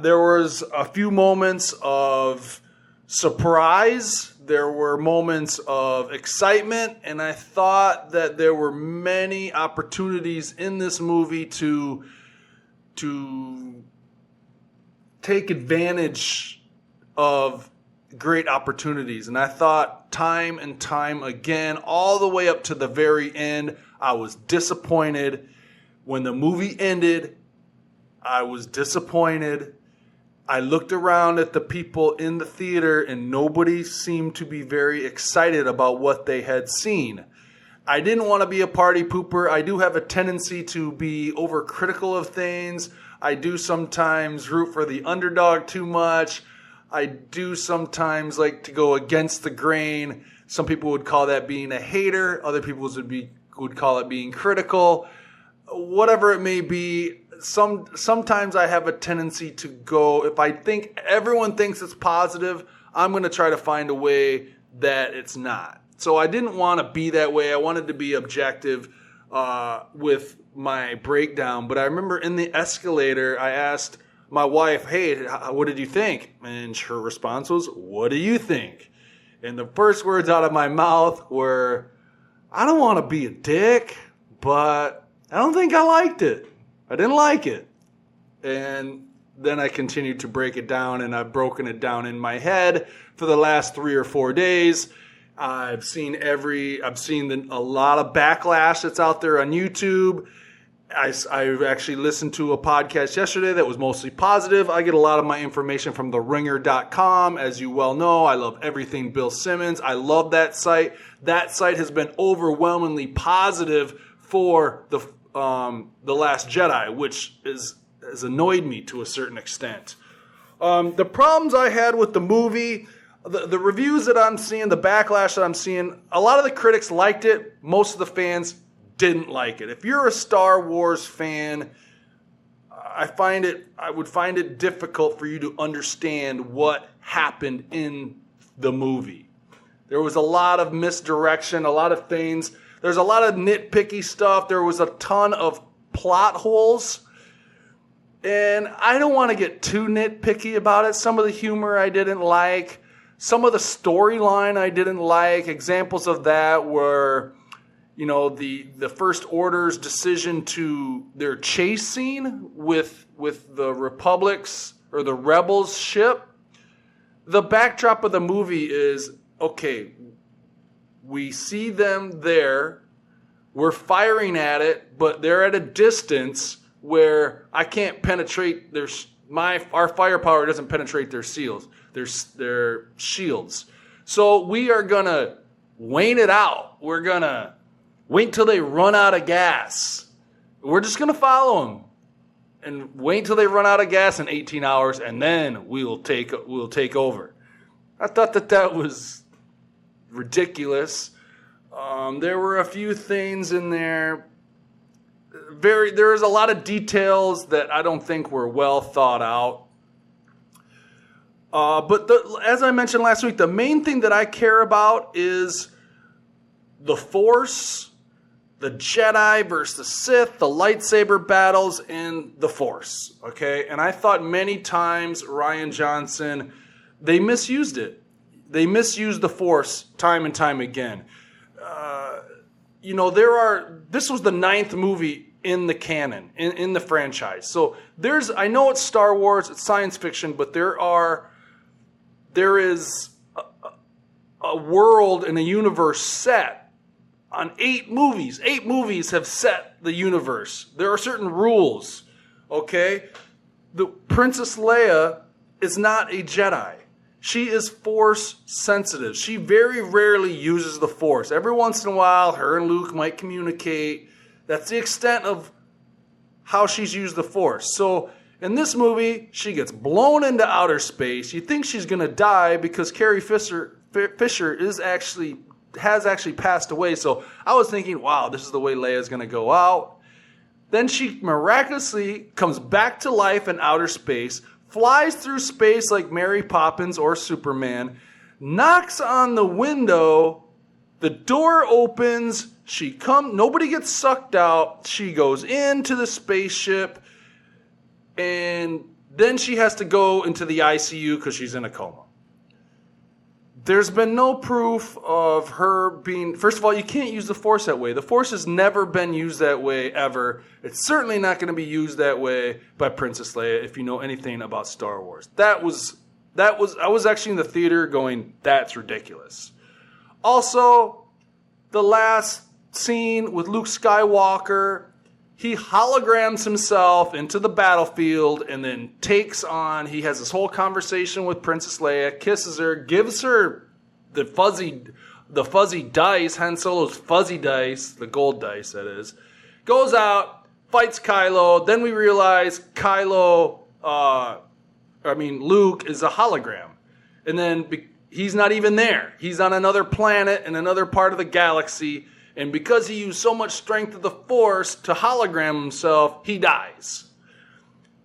there was a few moments of surprise. There were moments of excitement, and I thought that there were many opportunities in this movie to take advantage of great opportunities. And I thought time and time again, all the way up to the very end, I was disappointed. When the movie ended, I was disappointed. I looked around at the people in the theater and nobody seemed to be very excited about what they had seen. I didn't want to be a party pooper. I do have a tendency to be overcritical of things. I do sometimes root for the underdog too much. I do sometimes like to go against the grain. Some people would call that being a hater. Other people would call it being critical. Whatever it may be, sometimes I have a tendency to go, if I think everyone thinks it's positive, I'm going to try to find a way that it's not. So I didn't want to be that way. I wanted to be objective with my breakdown. But I remember in the escalator, I asked my wife, hey, what did you think? And her response was, what do you think? And the first words out of my mouth were, I don't want to be a dick, but I don't think I liked it. I didn't like it. And then I continued to break it down, and I've broken it down in my head for the last 3 or 4 days. I've seen a lot of backlash that's out there on YouTube. I actually listened to a podcast yesterday that was mostly positive. I get a lot of my information from theringer.com. As you well know, I love everything Bill Simmons. I love that site. That site has been overwhelmingly positive for the Last Jedi, which has annoyed me to a certain extent. The problems I had with the movie, the reviews that I'm seeing, the backlash that I'm seeing, a lot of the critics liked it. Most of the fans didn't like it. If you're a Star Wars fan, I would find it difficult for you to understand what happened in the movie. There was a lot of misdirection, a lot of things. There's a lot of nitpicky stuff. There was a ton of plot holes. And I don't want to get too nitpicky about it. Some of the humor I didn't like. Some of the storyline I didn't like. Examples of that were, the First Order's decision to their chase scene with the Republic's or the Rebels' ship. The backdrop of the movie is, okay, we see them there, we're firing at it, but they're at a distance where I can't penetrate our firepower doesn't penetrate their their shields. So we are gonna wane it out. We're gonna wait till they run out of gas. We're just gonna follow them and wait till they run out of gas in 18 hours, and then we'll take over. I thought that was ridiculous. There were a few things in there. There is a lot of details that I don't think were well thought out. But as I mentioned last week, the main thing that I care about is the Force, the Jedi versus the Sith, the lightsaber battles, and the Force. Okay, and I thought many times Rian Johnson, they misused it. They misused the Force time and time again. This was the 9th movie in the canon, in the franchise. So I know it's Star Wars, it's science fiction, but there is a world and a universe set on 8 movies. 8 movies have set the universe. There are certain rules, okay? The Princess Leia is not a Jedi. She is Force sensitive. She very rarely uses the Force. Every once in a while, her and Luke might communicate. That's the extent of how she's used the Force. So in this movie, she gets blown into outer space. You think she's going to die because Carrie Fisher has actually passed away. So I was thinking, wow, this is the way Leia's going to go out. Then she miraculously comes back to life in outer space, flies through space like Mary Poppins or Superman, knocks on the window, the door opens, nobody gets sucked out, she goes into the spaceship, and Then she has to go into the ICU because she's in a coma. There's been no proof of her being... First of all, you can't use the Force that way. The Force has never been used that way, ever. It's certainly not going to be used that way by Princess Leia, if you know anything about Star Wars. I was actually in the theater going, that's ridiculous. Also, the last scene with Luke Skywalker, he holograms himself into the battlefield and then he has this whole conversation with Princess Leia, kisses her, gives her the fuzzy dice, Han Solo's fuzzy dice, the gold dice that is, goes out, fights Kylo, then we realize Luke is a hologram. And then he's not even there. He's on another planet in another part of the galaxy. And because he used so much strength of the Force to hologram himself, he dies.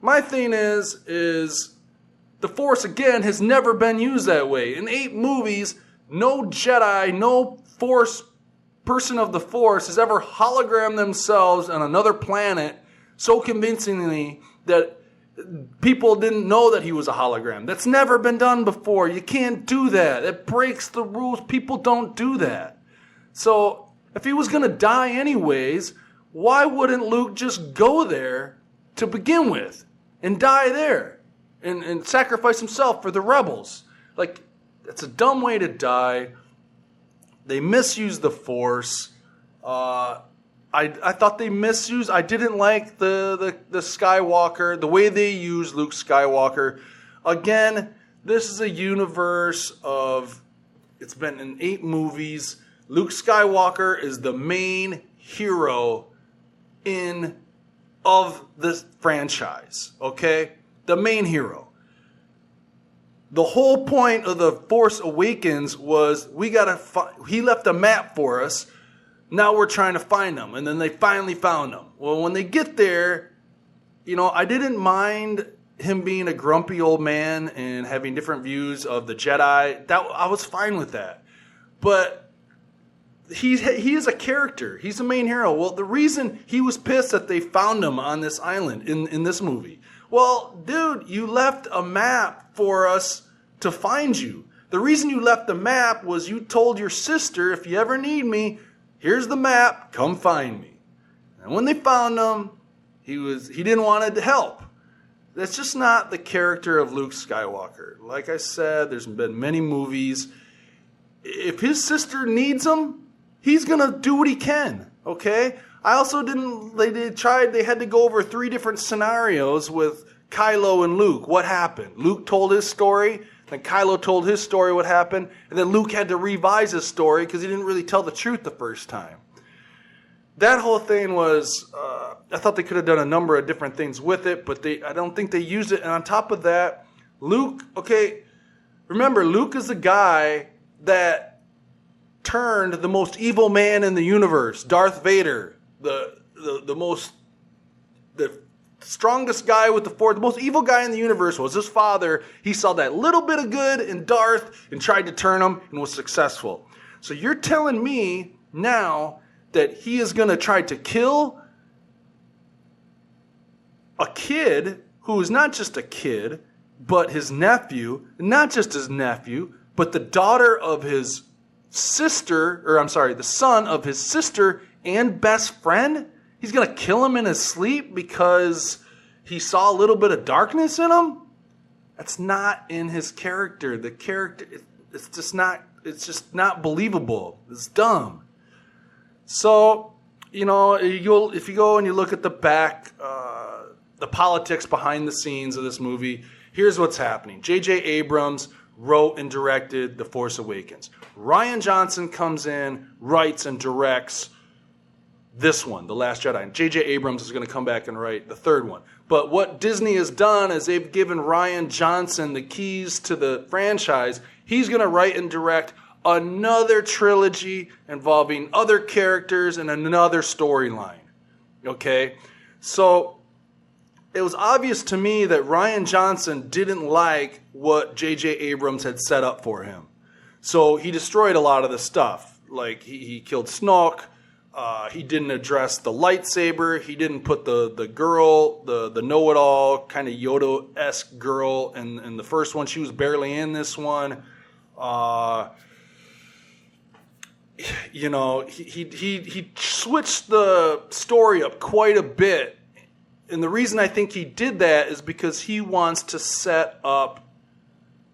My thing is the Force, again, has never been used that way. In 8 movies, no Jedi, no Force person of the Force has ever hologrammed themselves on another planet so convincingly that people didn't know that he was a hologram. That's never been done before. You can't do that. It breaks the rules. People don't do that. So if he was going to die anyways, why wouldn't Luke just go there to begin with and die there and sacrifice himself for the rebels? Like, that's a dumb way to die. They misused the Force. I thought they misused... I didn't like the Skywalker, the way they used Luke Skywalker. Again, this is a universe of... It's been in 8 movies. Luke Skywalker is the main hero of this franchise, okay? The main hero. The whole point of The Force Awakens was he left a map for us. Now we're trying to find them. And then they finally found them. Well, when they get there, I didn't mind him being a grumpy old man and having different views of the Jedi. I was fine with that. But he is a character. He's the main hero. Well, the reason he was pissed that they found him on this island in this movie. Well, dude, you left a map for us to find you. The reason you left the map was you told your sister, if you ever need me, here's the map, come find me. And when they found him, he didn't want to help. That's just not the character of Luke Skywalker. Like I said, there's been many movies. If his sister needs him, he's going to do what he can, okay? I also they had to go over 3 different scenarios with Kylo and Luke. What happened? Luke told his story, then Kylo told his story what happened, and then Luke had to revise his story because he didn't really tell the truth the first time. That whole thing was, I thought they could have done a number of different things with it, but I don't think they used it. And on top of that, Luke, okay, remember, Luke is the guy that turned the most evil man in the universe, Darth Vader, the strongest guy with the Force, the most evil guy in the universe was his father. He saw that little bit of good in Darth and tried to turn him and was successful. So you're telling me now that he is going to try to kill a kid who is not just a kid, but his nephew, not just his nephew, but the daughter of his the son of his sister and best friend? He's going to kill him in his sleep because he saw a little bit of darkness in him? That's not in his character. The character, it's just not believable. It's dumb. So, if you go and you look at the back, the politics behind the scenes of this movie, here's what's happening. J.J. Abrams wrote and directed The Force Awakens. Rian Johnson comes in, writes and directs this one, The Last Jedi. And J.J. Abrams is going to come back and write the 3rd one. But what Disney has done is they've given Rian Johnson the keys to the franchise. He's going to write and direct another trilogy involving other characters and another storyline. Okay? So it was obvious to me that Rian Johnson didn't like what J.J. Abrams had set up for him. So he destroyed a lot of the stuff. Like, he killed Snoke. He didn't address the lightsaber. He didn't put the girl, the know-it-all kind of Yoda-esque girl in the first one. She was barely in this one. He switched the story up quite a bit. And the reason I think he did that is because he wants to set up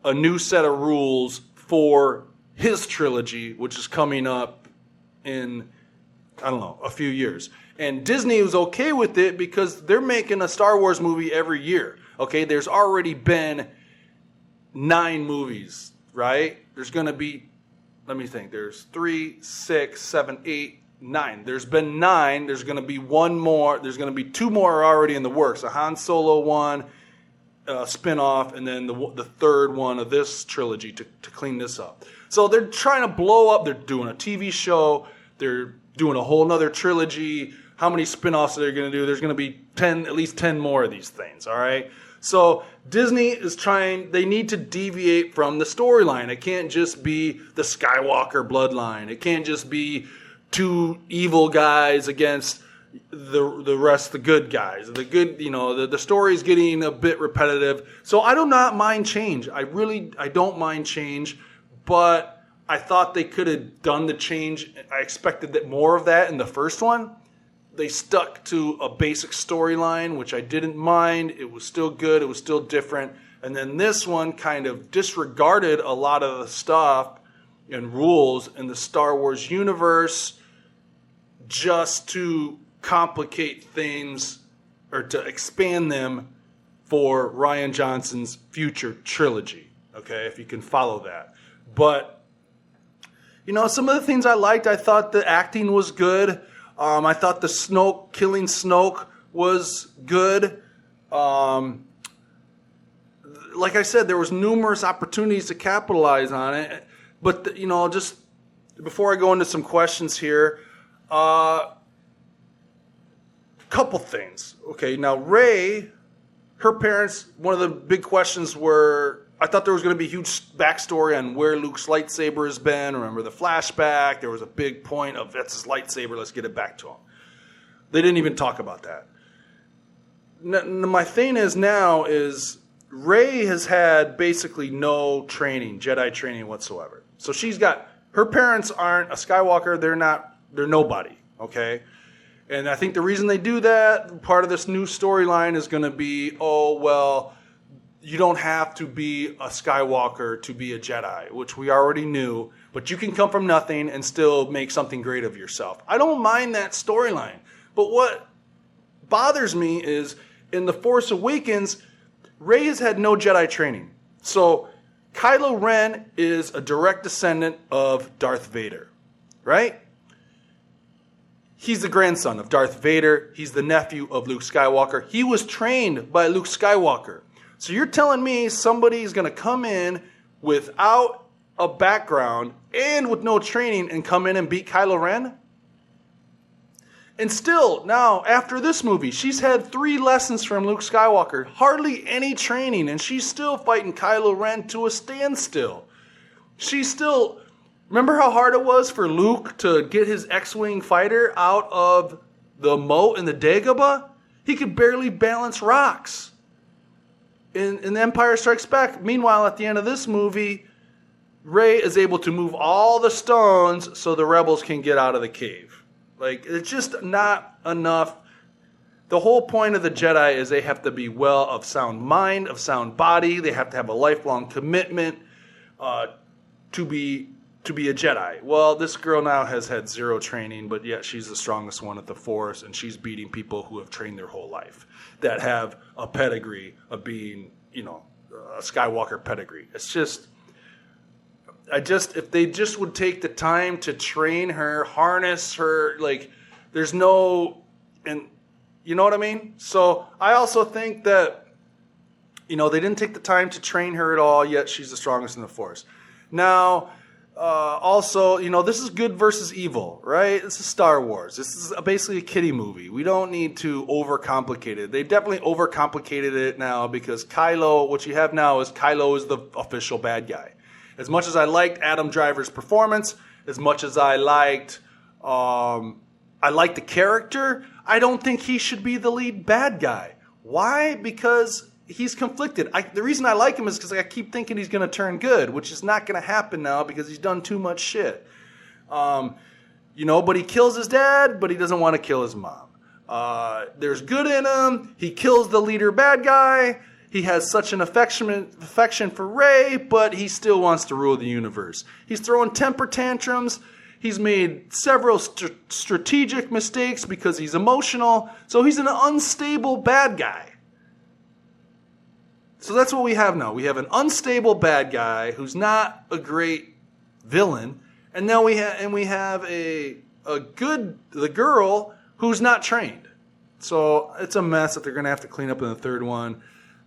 a new set of rules for his trilogy, which is coming up in, I don't know, a few years. And Disney was okay with it because they're making a Star Wars movie every year. Okay, there's already been 9 movies, right? There's going to be, let me think, there's 3, 6, 7, 8, 9. There's been 9. There's going to be one more. There's going to be 2 more already in the works. A Han Solo one, spin-off, and then the third one of this trilogy to clean this up. So they're trying to blow up. They're doing a TV show. They're doing a whole nother trilogy. How many spin-offs are they going to do? There's going to be at least 10 more of these things, all right? So Disney is they need to deviate from the storyline. It can't just be the Skywalker bloodline. It can't just be 2 evil guys against the rest, the good guys. The good, the story's getting a bit repetitive. So I do not mind change. I don't mind change, but I thought they could have done the change. I expected that more of that in the first one. They stuck to a basic storyline, which I didn't mind. It was still good. It was still different. And then this one kind of disregarded a lot of the stuff and rules in the Star Wars universe just to complicate things or to expand them for Rian Johnson's future trilogy. Okay, if you can follow that. But, some of the things I liked, I thought the acting was good. I thought the killing Snoke was good. Like I said, there was numerous opportunities to capitalize on it. But, just before I go into some questions here, couple things. Okay, now Rey, her parents, one of the big questions were, I thought there was going to be a huge backstory on where Luke's lightsaber has been. Remember the flashback? There was a big point of, that's his lightsaber, let's get it back to him. They didn't even talk about that. My thing is Rey has had basically no training, Jedi training whatsoever. So her parents aren't a Skywalker, they're nobody, okay? And I think the reason they do that, part of this new storyline is going to be, you don't have to be a Skywalker to be a Jedi, which we already knew, but you can come from nothing and still make something great of yourself. I don't mind that storyline. But what bothers me is in The Force Awakens, Rey has had no Jedi training. So Kylo Ren is a direct descendant of Darth Vader, right? He's the grandson of Darth Vader. He's the nephew of Luke Skywalker. He was trained by Luke Skywalker. So you're telling me somebody's going to come in without a background and with no training and come in and beat Kylo Ren? And still, now, after this movie, she's had 3 lessons from Luke Skywalker. Hardly any training, and she's still fighting Kylo Ren to a standstill. Remember how hard it was for Luke to get his X-Wing fighter out of the moat in the Dagobah? He could barely balance rocks. In The Empire Strikes Back, meanwhile, at the end of this movie, Rey is able to move all the stones so the rebels can get out of the cave. It's just not enough. The whole point of the Jedi is they have to be of sound mind, of sound body. They have to have a lifelong commitment to be a Jedi. Well, this girl now has had 0 training, but yet she's the strongest one at the Force, and she's beating people who have trained their whole life, that have a pedigree of being, a Skywalker pedigree. It's just, if they just would take the time to train her, harness her, there's no, and you know what I mean? So I also think that, they didn't take the time to train her at all, yet she's the strongest in the Force. Now, also, this is good versus evil, right? This is Star Wars. This is basically a kiddie movie. We don't need to overcomplicate it. They definitely overcomplicated it now because what you have now is Kylo is the official bad guy. As much as I liked Adam Driver's performance, as much as I liked I like the character. I don't think he should be the lead bad guy. Why? Because he's conflicted. The reason I like him is because I keep thinking he's going to turn good, which is not going to happen now because he's done too much shit. But he kills his dad, but he doesn't want to kill his mom. There's good in him. He kills the leader bad guy. He has such an affection for Rey, but he still wants to rule the universe. He's throwing temper tantrums. He's made several strategic mistakes because he's emotional. So he's an unstable bad guy. So that's what we have now. We have an unstable bad guy who's not a great villain. And now we have the girl who's not trained. So it's a mess that they're going to have to clean up in the third one.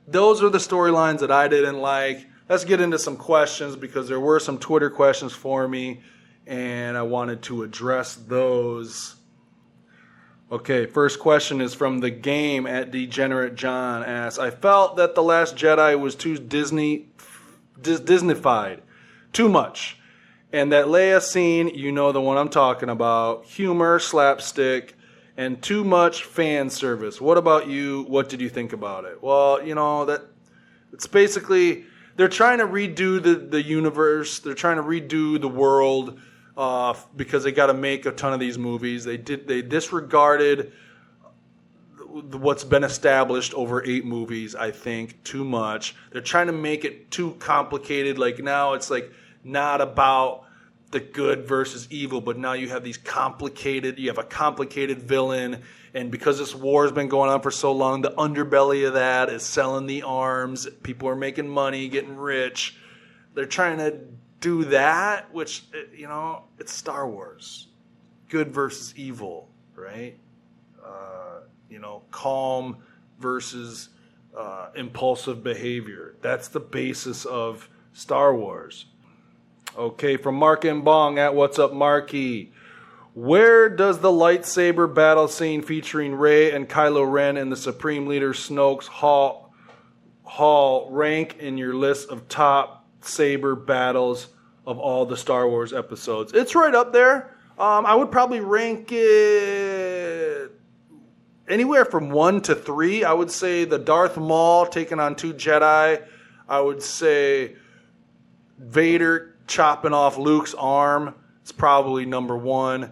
Those are the storylines that I didn't like. Let's get into some questions because there were some Twitter questions for me, and I wanted to address those. Okay, first question is from The Game at Degenerate John. Asks, I felt that The Last Jedi was too Disneyfied. Too much. And that Leia scene, you know the one I'm talking about, humor, slapstick, and too much fan service. What about you? What did you think about it? Well, that it's basically they're trying to redo the universe. They're trying to redo the world because they got to make a ton of these movies. They disregarded what's been established over 8 movies, I think, too much. They're trying to make it too complicated. Like now it's like not about the good versus evil, but now you have a complicated villain, and because this war has been going on for so long, the underbelly of that is selling the arms. People are making money, getting rich. They're trying to do that, which, it's Star Wars. Good versus evil, right? Calm versus impulsive behavior. That's the basis of Star Wars. Okay, from Mark and Bong at What's Up Marky. Where does the lightsaber battle scene featuring Rey and Kylo Ren and the Supreme Leader Snoke's Hall rank in your list of top saber battles of all the Star Wars episodes? It's right up there. I would probably rank it anywhere from 1 to 3. I would say the Darth Maul taking on 2 Jedi. I would say Vader chopping off Luke's arm is probably number 1.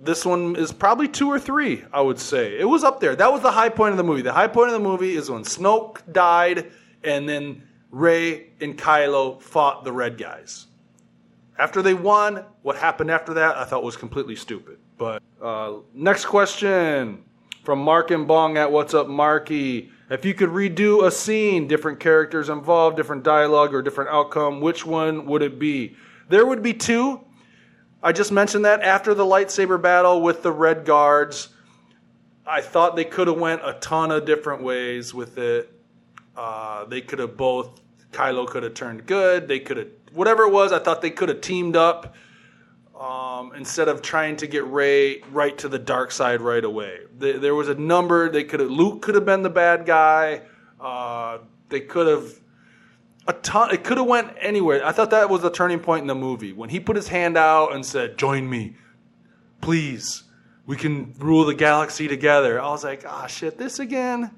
This one is probably 2 or 3, I would say. It was up there. That was the high point of the movie. The high point of the movie is when Snoke died and then Rey and Kylo fought the red guys. After they won, what happened after that I thought was completely stupid. But next question from Mark and Bong at What's Up Marky. If you could redo a scene, different characters involved, different dialogue, or different outcome, which one would it be? There would be 2. I just mentioned that after the lightsaber battle with the Red Guards. I thought they could have went a ton of different ways with it. They could have Kylo could have turned good. They could have, whatever it was, I thought they could have teamed up instead of trying to get Rey right to the dark side right away. There was a number. Luke could have been the bad guy. They could have it could have went anywhere. I thought that was the turning point in the movie when he put his hand out and said, "Join me, please. We can rule the galaxy together." I was like, shit, this again?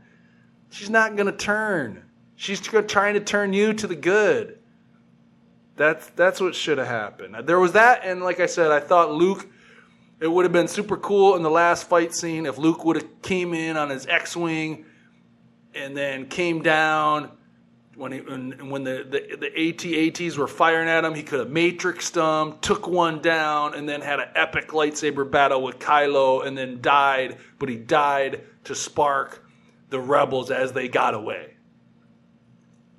She's not gonna turn. She's trying to turn you to the good. That's what should have happened. There was that, and like I said, I thought Luke, it would have been super cool in the last fight scene if Luke would have came in on his X-Wing and then came down when the AT-ATs were firing at him. He could have matrixed them, took one down, and then had an epic lightsaber battle with Kylo and then died, but he died to spark the rebels as they got away.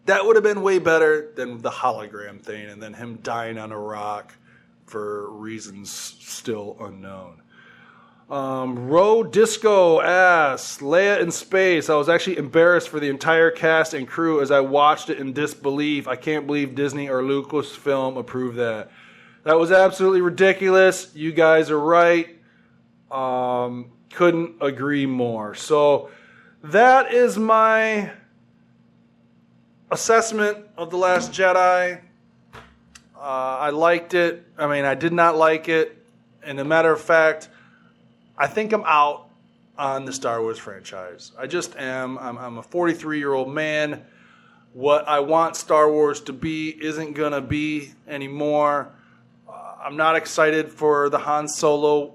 That would have been way better than the hologram thing and then him dying on a rock for reasons still unknown. Ro Disco asks, Leia in space. I was actually embarrassed for the entire cast and crew as I watched it in disbelief. I can't believe Disney or Lucasfilm approved that. That was absolutely ridiculous. You guys are right. Couldn't agree more. So that is my assessment of The Last Jedi. I liked it. I mean, I did not like it. And a matter of fact, I think I'm out on the Star Wars franchise. I just am. I'm a 43-year-old man. What I want Star Wars to be isn't going to be anymore. I'm not excited for the Han Solo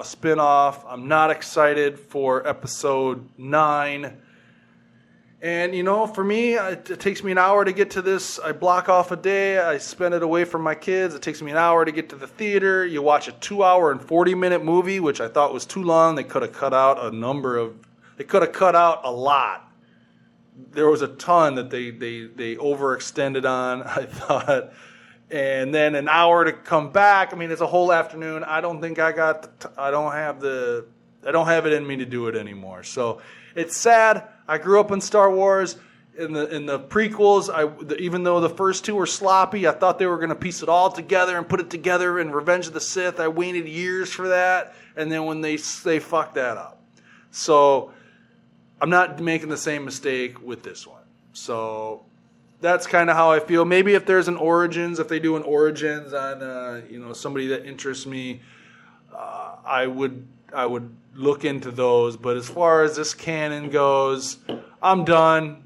spin-off. I'm not excited for Episode 9. And, you know, for me, it takes me an hour to get to this. I block off a day. I spend it away from my kids. It takes me an hour to get to the theater. You watch a 2-hour and 40-minute movie, which I thought was too long. They could have cut out they could have cut out a lot. There was a ton that they overextended on, I thought. And then an hour to come back. I mean, it's a whole afternoon. I don't think I don't have it in me to do it anymore. So it's sad. I grew up in Star Wars. In the prequels, even though the first two were sloppy, I thought they were going to piece it all together and put it together in Revenge of the Sith. I waited years for that, and then when they fucked that up. So I'm not making the same mistake with this one. So that's kind of how I feel. Maybe if there's an Origins, if they do an Origins on somebody that interests me, I would look into those. But as far as this canon goes, I'm done.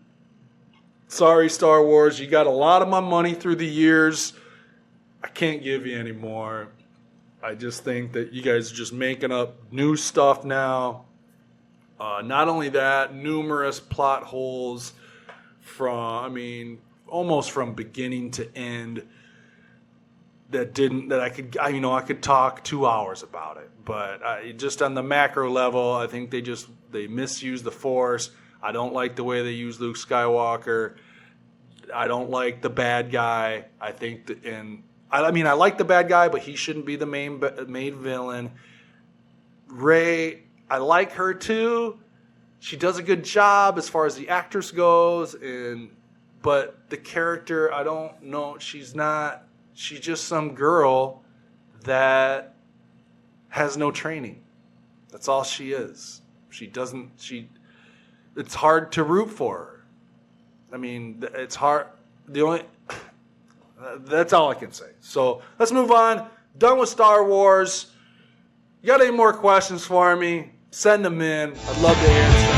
Sorry, Star Wars. You got a lot of my money through the years. I can't give you any more. I just think that you guys are just making up new stuff now. Not only that, numerous plot holes almost from beginning to end I could talk 2 hours about it. But just on the macro level, I think they misuse the Force. I don't like the way they use Luke Skywalker. I don't like the bad guy. I like the bad guy, but he shouldn't be the main villain. Rey, I like her too. She does a good job as far as the actress goes, but the character, I don't know. She's just some girl that has no training. That's all she is. It's hard to root for her. I mean, it's hard. That's all I can say. So let's move on. Done with Star Wars. You got any more questions for me? Send them in. I'd love to answer.